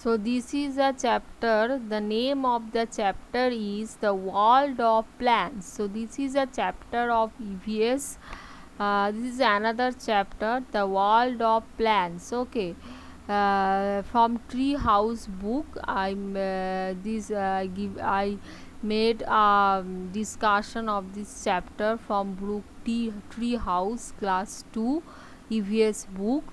So this is a chapter. The name of the chapter is the world of plants. So this is a chapter of EVS. This is another chapter, the world of plants. Okay. From Tree House book, I made a discussion of this chapter from book Tree House class 2 EVS book.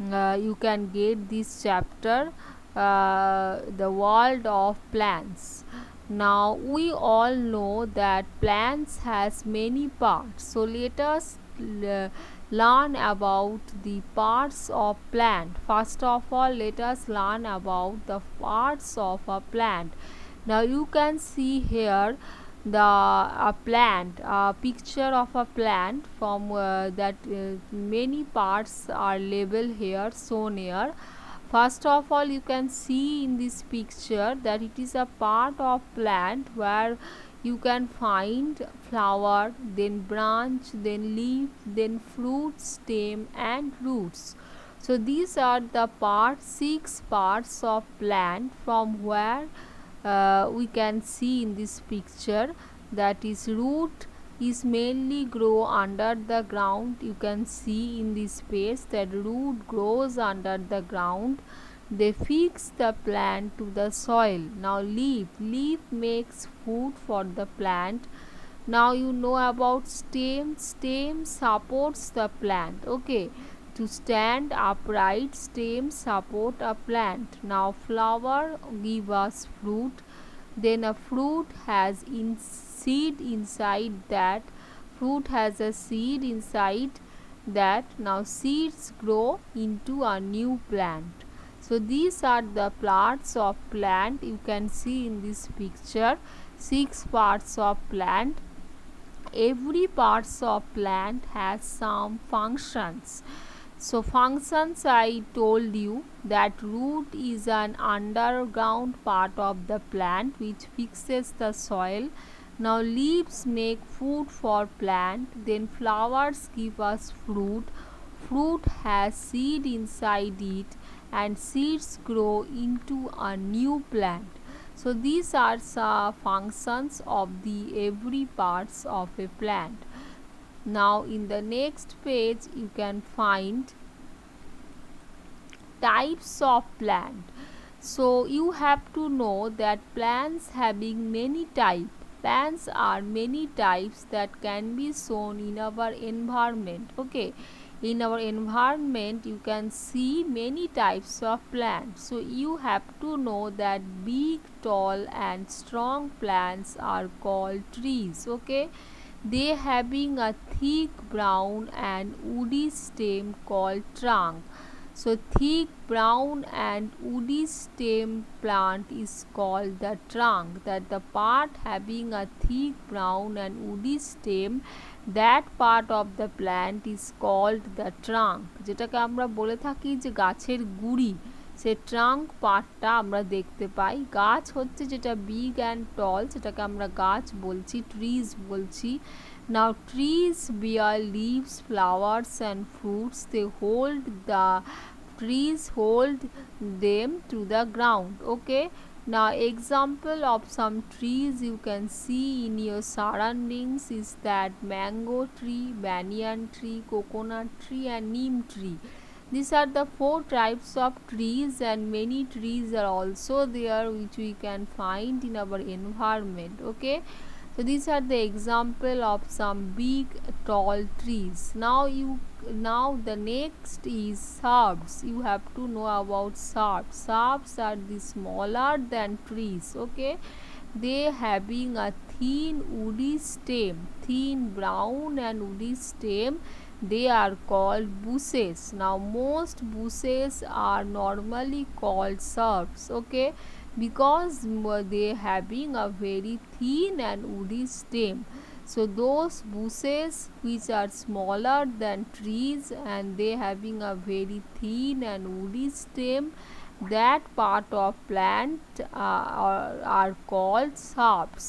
You can get this chapter, the world of plants. Now we all know that plants has many parts, so let us learn about the parts of plant. First of all, let us learn about the parts of a plant. Now you can see here the a plant, a picture of a plant from that many parts are labeled here, shown here. First of all, you can see in this picture that it is a part of plant where you can find flower, then branch, then leaf, then fruit, stem and roots. So these are the six parts of plant from where we can see in this picture, that is root is mainly grow under the ground. You can see in this space that root grows under the ground. They fix the plant to the soil. Now leaf makes food for the plant. Now you know about stem supports the plant. Okay, to stand upright, stem support a plant. Now flower give us fruit, then a fruit has seed inside that. Fruit has a seed inside that. Now seeds grow into a new plant. So these are the parts of plant. You can see in this picture six parts of plant. Every parts of plant has some functions. So functions, I told you that root is an underground part of the plant which fixes the soil. Now leaves make food for plant, then flowers give us fruit. Fruit has seed inside it and seeds grow into a new plant. So these are some functions of the every parts of a plant. Now in the next page you can find types of plant. So you have to know that plants having many types. Plants are many types that can be shown in our environment. Okay, in our environment you can see many types of plants. So you have to know that big, tall and strong plants are called trees. Okay, they having a thick brown and woody stem called trunk. So thick brown and woody stem plant is called the trunk. That the part having a thick brown and woody stem, that part of the plant is called the trunk. যেটাকে আমরা বলে থাকি যে গাছের গুড়ি, সে trunk পার্টটা আমরা দেখতে পাই। গাছ হচ্ছে যেটা বিগ অ্যান্ড টল, সেটাকে আমরা গাছ বলছি, ট্রিজ বলছি। Now trees bear leaves, flowers and fruits. They hold the trees hold them to the ground. Okay, now example of some trees you can see in your surroundings is that mango tree, banyan tree, coconut tree and neem tree. These are the four types of trees, and many trees are also there which we can find in our environment. Okay, so these are the example of some big tall trees. Now the next is shrubs. You have to know about shrubs. Shrubs are the smaller than trees. Okay, they having a thin woody stem, thin brown and woody stem. They are called bushes. Now most bushes are normally called shrubs. Okay, because they having a very thin and woody stem. So those bushes which are smaller than trees and they having a very thin and woody stem, that part of plant are called shrubs.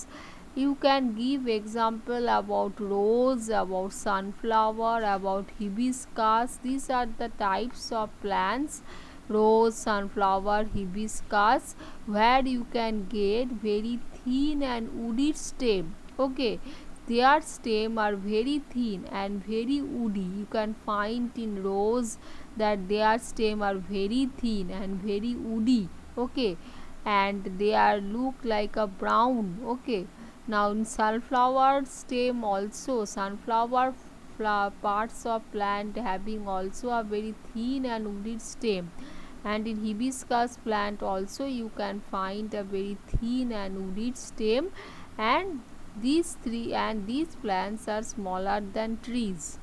You can give example about rose, about sunflower, about hibiscus. These are the types of plants rose, sunflower, hibiscus, where you can get very thin and woody stem. Okay, their stem are very thin and very woody. You can find in rose that their stem are very thin and very woody. Okay, and they are look like a brown. Okay, now in sunflower stem also, sunflower parts of plant having also a very thin and woody stem, and in hibiscus plant also you can find a very thin and woody stem, and these plants are smaller than trees,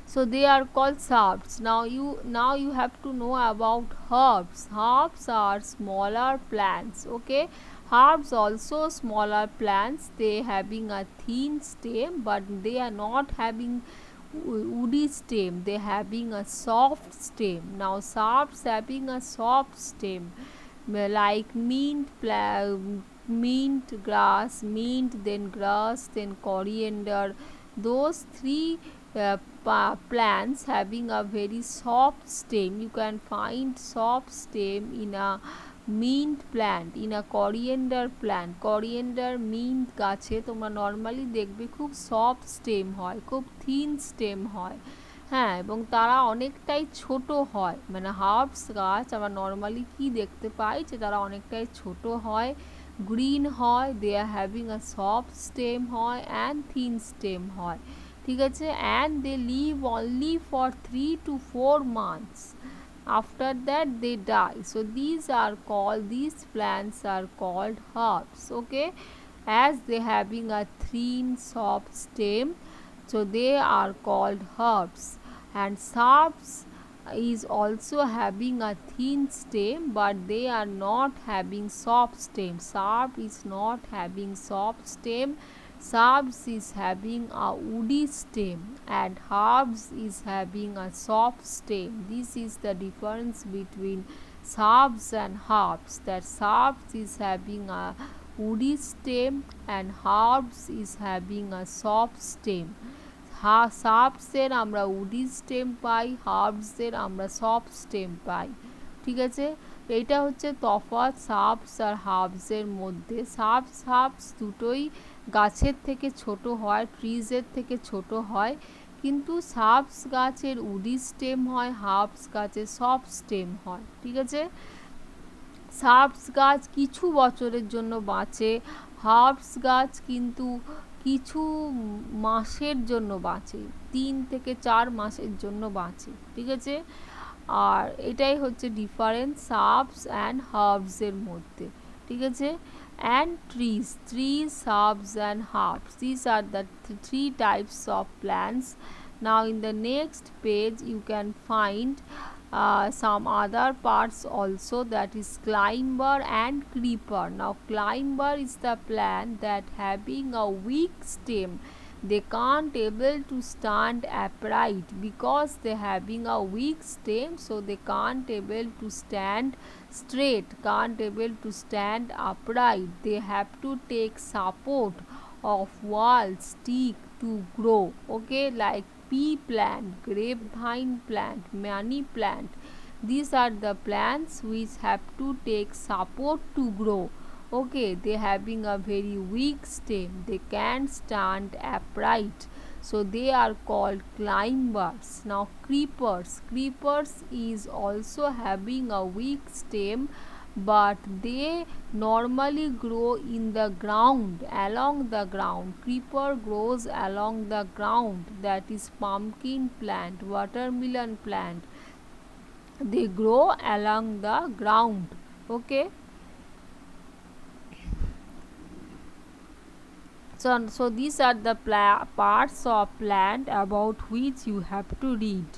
so they are called shrubs. Now you have to know about herbs. Herbs are smaller plants. Okay, herbs also smaller plants, they having a thin stem, but they are not having woody stem, they having a soft stem. Now shrubs having a soft stem, like mint grass, mint, then grass, then coriander. Those three plants having a very soft stem. You can find soft stem in a mint plant, in a coriander plant. Coriander, mint গাছে তোমরা normally দেখবে খুব soft stem হয়, খুব thin stem হয়। হ্যাঁ, এবং তারা অনেকটাই ছোট হয়, মানে হার্বস গাছ আমরা নর্মালি কি দেখতে পাই যে তারা অনেকটাই ছোট হয়, গ্রিন হয়, they are having a soft stem হয় অ্যান্ড থিন স্টেম হয়। ঠিক আছে, and they live only for 3 to 4 months, after that they die. So these plants are called herbs. Okay, as they having a thin soft stem, so they are called herbs. And shrubs is also having a thin stem, but they are not having soft stem. Shrub is not having soft stem, shrubs is having a woody stem, and herbs is having a soft stem. This is the difference between shrubs and herbs, that shrubs is having a woody stem and herbs is having a soft stem. সাবসের আমরা woody stem পাই, হার্বসের আমরা soft stem পাই। ঠিক আছে, এইটা হচ্ছে তফাৎ subs আর হার্বসের মধ্যে। Subs দুটোই গাছের থেকে ছোট হয়, ট্রিজের থেকে ছোট হয়, কিন্তু সাবস গাছের উডি স্টেম হয়, হার্বস গাছের সফট স্টেম হয়। ঠিক আছে, সাবস গাছ কিছু বছরের জন্য বাঁচে, হার্বস গাছ কিন্তু কিছু মাসের জন্য বাঁচে, 3 থেকে 4 মাসের জন্য বাঁচে। ঠিক আছে, আর এটাই হচ্ছে ডিফারেন্স সাবস অ্যান্ড হার্বসের মধ্যে। ঠিক আছে, and trees, subs and herbs, this are the 3 types of plants. Now in the next page you can find some other parts also, that is climber and creeper. Now climber is the plant that having a weak stem, they can't able to stand upright because they having a weak stem, so they can't able to stand straight, can't able to stand upright, they have to take support of wall stick to grow. Okay, like pea plant, grapevine plant, money plant, these are the plants which have to take support to grow. Okay, they having a very weak stem, they can't stand upright, so they are called climbers. Now creepers is also having a weak stem, but they normally grow in the ground, along the ground. Creeper grows along the ground, that is pumpkin plant, watermelon plant, they grow along the ground. Okay, so these are the parts of plant about which you have to read.